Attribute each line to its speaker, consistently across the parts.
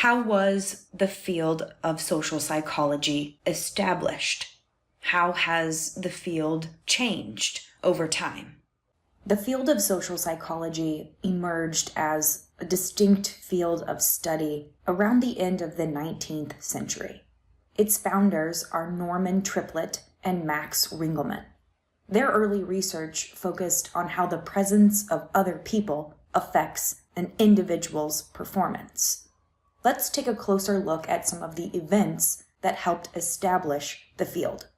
Speaker 1: How was the field of social psychology established? How has the field changed over time? The field of social psychology emerged as a distinct field of study around the end of the 19th century. Its founders are Norman Triplett and Max Ringelmann. Their early research focused on how the presence of other people affects an individual's performance. Let's take a closer look at some of the events that helped establish the field.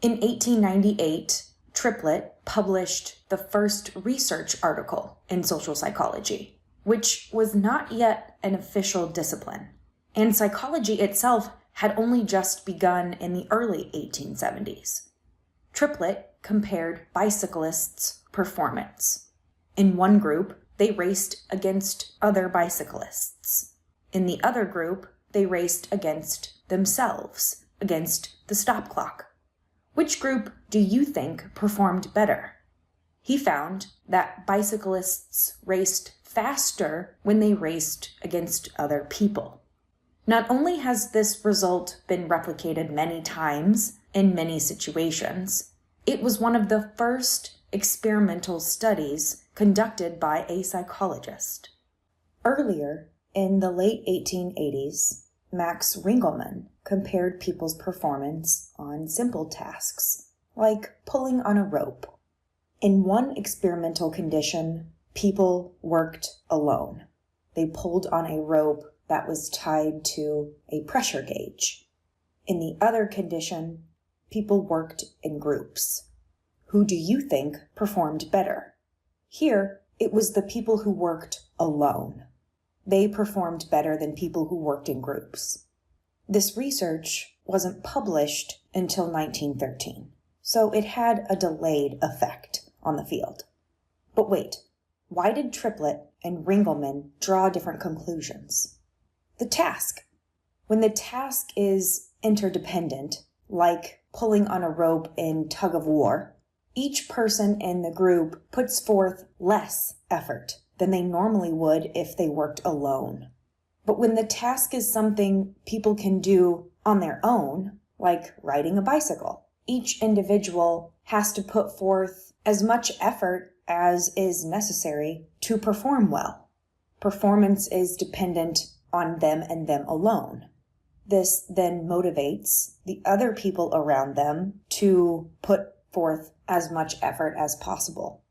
Speaker 1: In 1898, Triplett published the first research article in social psychology, which was not yet an official discipline, and psychology itself had only just begun in the early 1870s. Triplett compared bicyclists' performance. In one group, they raced against other bicyclists. In the other group, they raced against themselves, against the stop clock. Which group do you think performed better? He found that bicyclists raced faster when they raced against other people. Not only has this result been replicated many times in many situations, it was one of the first experimental studies conducted by a psychologist. Earlier, in the late 1880s, Max Ringelmann compared people's performance on simple tasks, like pulling on a rope. In one experimental condition, people worked alone. They pulled on a rope that was tied to a pressure gauge. In the other condition, people worked in groups. Who do you think performed better? Here, it was the people who worked alone. They performed better than people who worked in groups. This research wasn't published until 1913, so it had a delayed effect on the field. But wait, why did Triplett and Ringelmann draw different conclusions? The task. When the task is interdependent, like pulling on a rope in tug of war, each person in the group puts forth less effort than they normally would if they worked alone. But when the task is something people can do on their own, like riding a bicycle, each individual has to put forth as much effort as is necessary to perform well. Performance is dependent on them and them alone. This then motivates the other people around them to put forth as much effort as possible.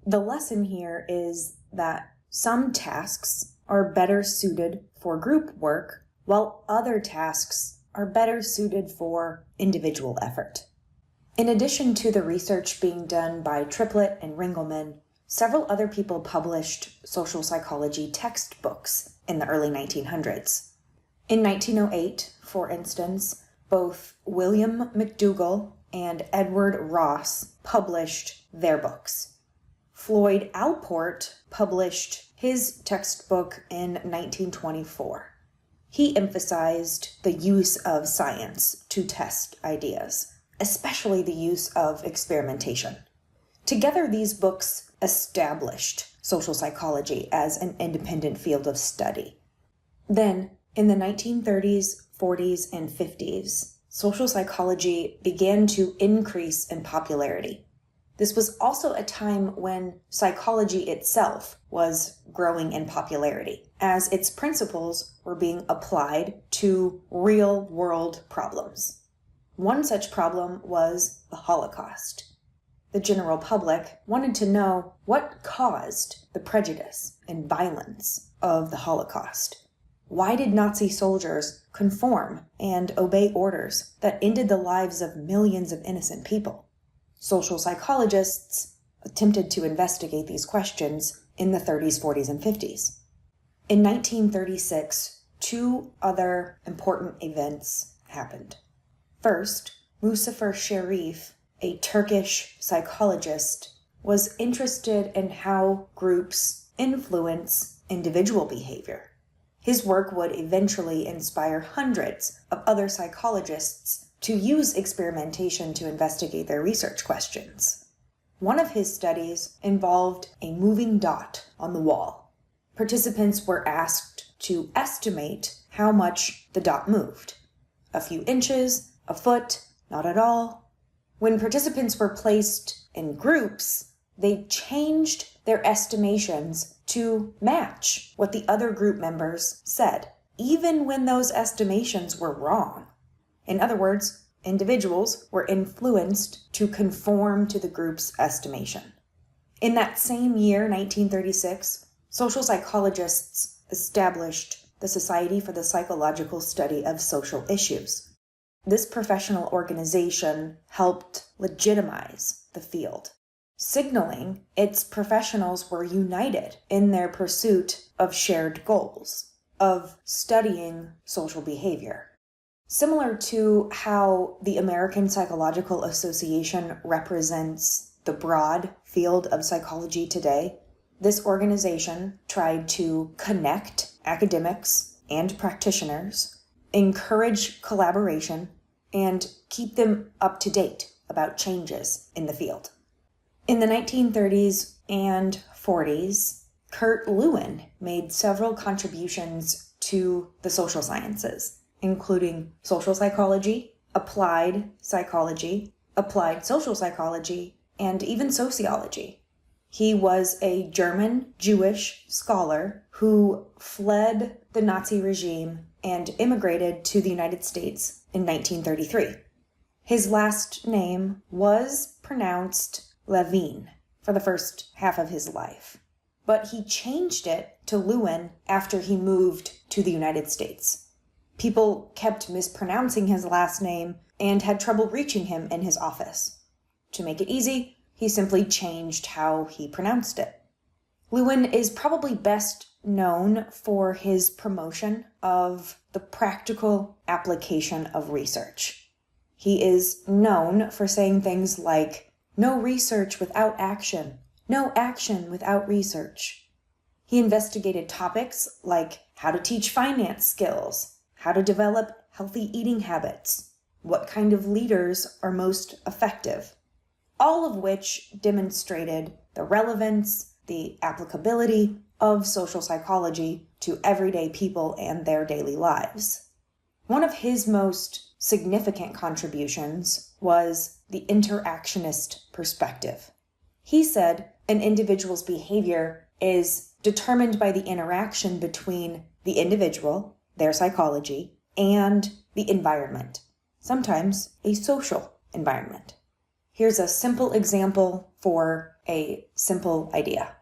Speaker 1: The lesson here is that some tasks are better suited for group work, while other tasks are better suited for individual effort. In addition to the research being done by Triplett and Ringelmann, several other people published social psychology textbooks in the early 1900s. In 1908, for instance, both William McDougall and Edward Ross published their books. Floyd Allport published his textbook in 1924. He emphasized the use of science to test ideas, especially the use of experimentation. Together, these books established social psychology as an independent field of study. Then, in the 1930s, 40s, and 50s, social psychology began to increase in popularity. This was also a time when psychology itself was growing in popularity, as its principles were being applied to real-world problems. One such problem was the Holocaust. The general public wanted to know what caused the prejudice and violence of the Holocaust. Why did Nazi soldiers conform and obey orders that ended the lives of millions of innocent people? Social psychologists attempted to investigate these questions in the 30s, 40s, and 50s. In 1936, two other important events happened. First, Muzafer Sherif, a Turkish psychologist, was interested in how groups influence individual behavior. His work would eventually inspire hundreds of other psychologists to use experimentation to investigate their research questions. One of his studies involved a moving dot on the wall. Participants were asked to estimate how much the dot moved. A few inches, a foot, not at all. When participants were placed in groups, they changed their estimations to match what the other group members said, even when those estimations were wrong. In other words, individuals were influenced to conform to the group's estimation. In that same year, 1936, social psychologists established the Society for the Psychological Study of Social Issues. This professional organization helped legitimize the field, signaling its professionals were united in their pursuit of shared goals, of studying social behavior. Similar to how the American Psychological Association represents the broad field of psychology today, this organization tried to connect academics and practitioners, encourage collaboration, and keep them up to date about changes in the field. In the 1930s and 40s, Kurt Lewin made several contributions to the social sciences, including social psychology, applied social psychology, and even sociology. He was a German Jewish scholar who fled the Nazi regime and immigrated to the United States in 1933. His last name was pronounced Levine for the first half of his life, but he changed it to Lewin after he moved to the United States. People kept mispronouncing his last name and had trouble reaching him in his office. To make it easy, he simply changed how he pronounced it. Lewin is probably best known for his promotion of the practical application of research. He is known for saying things like, "No research without action, no action without research." He investigated topics like how to teach finance skills, how to develop healthy eating habits, what kind of leaders are most effective, all of which demonstrated the relevance, the applicability of social psychology to everyday people and their daily lives. One of his most significant contributions was the interactionist perspective. He said an individual's behavior is determined by the interaction between the individual, their psychology, and the environment, sometimes a social environment. Here's a simple example for a simple idea.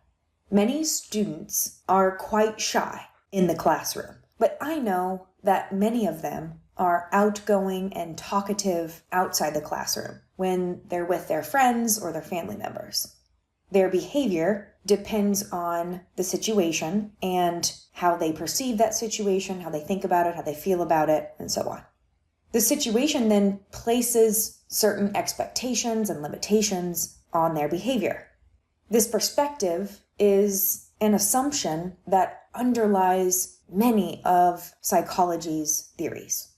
Speaker 1: Many students are quite shy in the classroom, but I know that many of them are outgoing and talkative outside the classroom when they're with their friends or their family members. Their behavior depends on the situation and how they perceive that situation, how they think about it, how they feel about it, and so on. The situation then places certain expectations and limitations on their behavior. This perspective is an assumption that underlies many of psychology's theories.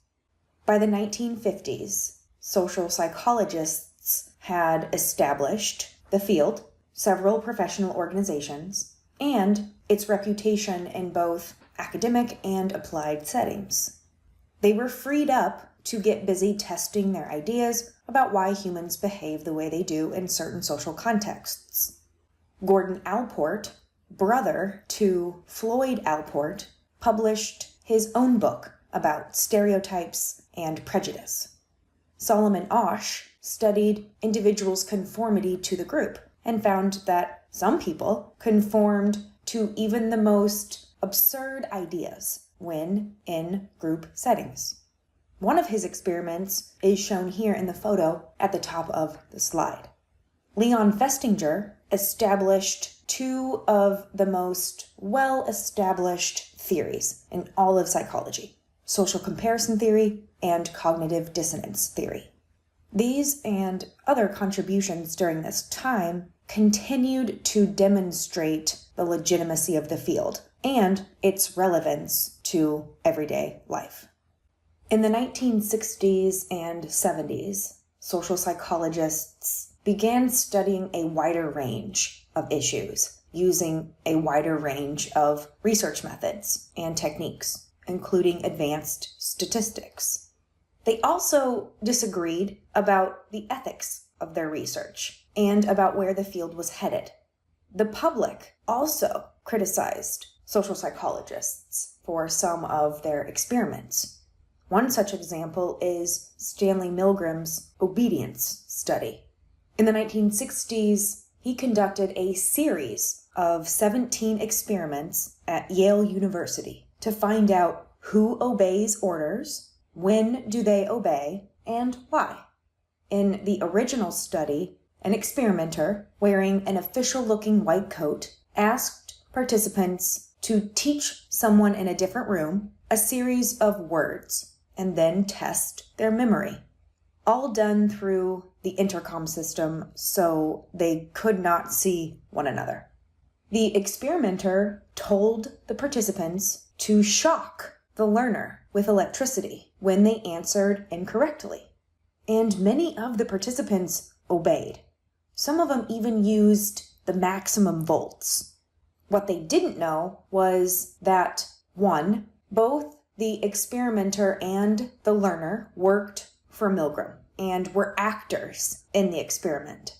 Speaker 1: By the 1950s, social psychologists had established the field, several professional organizations, and its reputation in both academic and applied settings. They were freed up to get busy testing their ideas about why humans behave the way they do in certain social contexts. Gordon Allport, brother to Floyd Allport, published his own book about stereotypes and prejudice. Solomon Asch studied individuals' conformity to the group and found that some people conformed to even the most absurd ideas when in group settings. One of his experiments is shown here in the photo at the top of the slide. Leon Festinger established two of the most well-established theories in all of psychology: social comparison theory and cognitive dissonance theory. These and other contributions during this time continued to demonstrate the legitimacy of the field and its relevance to everyday life. In the 1960s and 70s, social psychologists began studying a wider range of issues using a wider range of research methods and techniques, including advanced statistics. They also disagreed about the ethics of their research and about where the field was headed. The public also criticized social psychologists for some of their experiments. One such example is Stanley Milgram's obedience study. In the 1960s, he conducted a series of 17 experiments at Yale University to find out who obeys orders, when do they obey, and why. In the original study, an experimenter wearing an official-looking white coat asked participants to teach someone in a different room a series of words and then test their memory, all done through the intercom system so they could not see one another. The experimenter told the participants to shock the learner with electricity when they answered incorrectly, and many of the participants obeyed. Some of them even used the maximum volts. What they didn't know was that, 1, both the experimenter and the learner worked for Milgram and were actors in the experiment.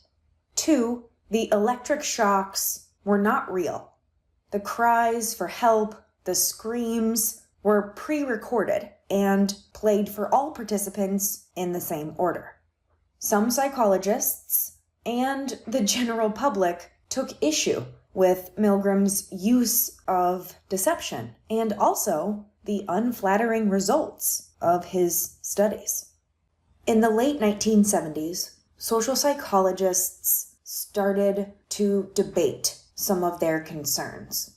Speaker 1: 2, the electric shocks were not real. The cries for help, the screams, were pre-recorded and played for all participants in the same order. Some psychologists and the general public took issue with Milgram's use of deception and also the unflattering results of his studies. In the late 1970s, social psychologists started to debate some of their concerns.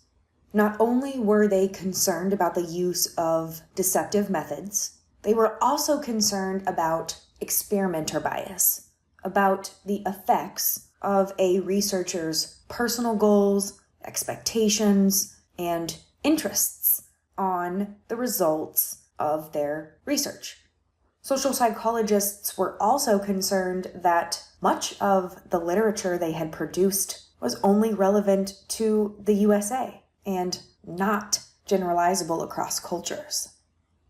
Speaker 1: Not only were they concerned about the use of deceptive methods, they were also concerned about experimenter bias, about the effects of a researcher's personal goals, expectations, and interests on the results of their research. Social psychologists were also concerned that much of the literature they had produced was only relevant to the USA and not generalizable across cultures.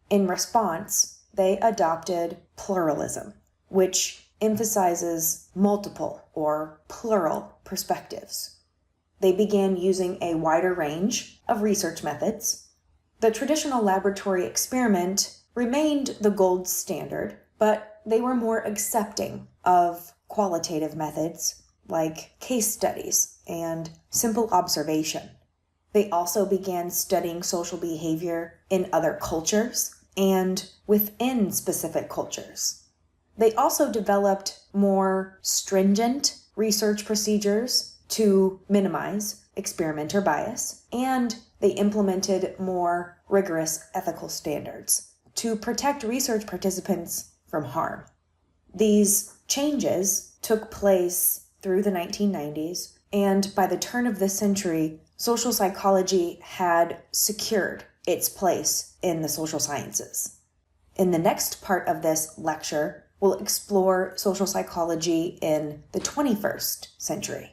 Speaker 1: In response, they adopted pluralism, which emphasizes multiple or plural perspectives. They began using a wider range of research methods. The traditional laboratory experiment remained the gold standard, but they were more accepting of qualitative methods like case studies and simple observation. They also began studying social behavior in other cultures and within specific cultures. They also developed more stringent research procedures to minimize experimenter bias, and they implemented more rigorous ethical standards to protect research participants from harm. These changes took place through the 1990s, and by the turn of the century, social psychology had secured its place in the social sciences. In the next part of this lecture, we'll explore social psychology in the 21st century.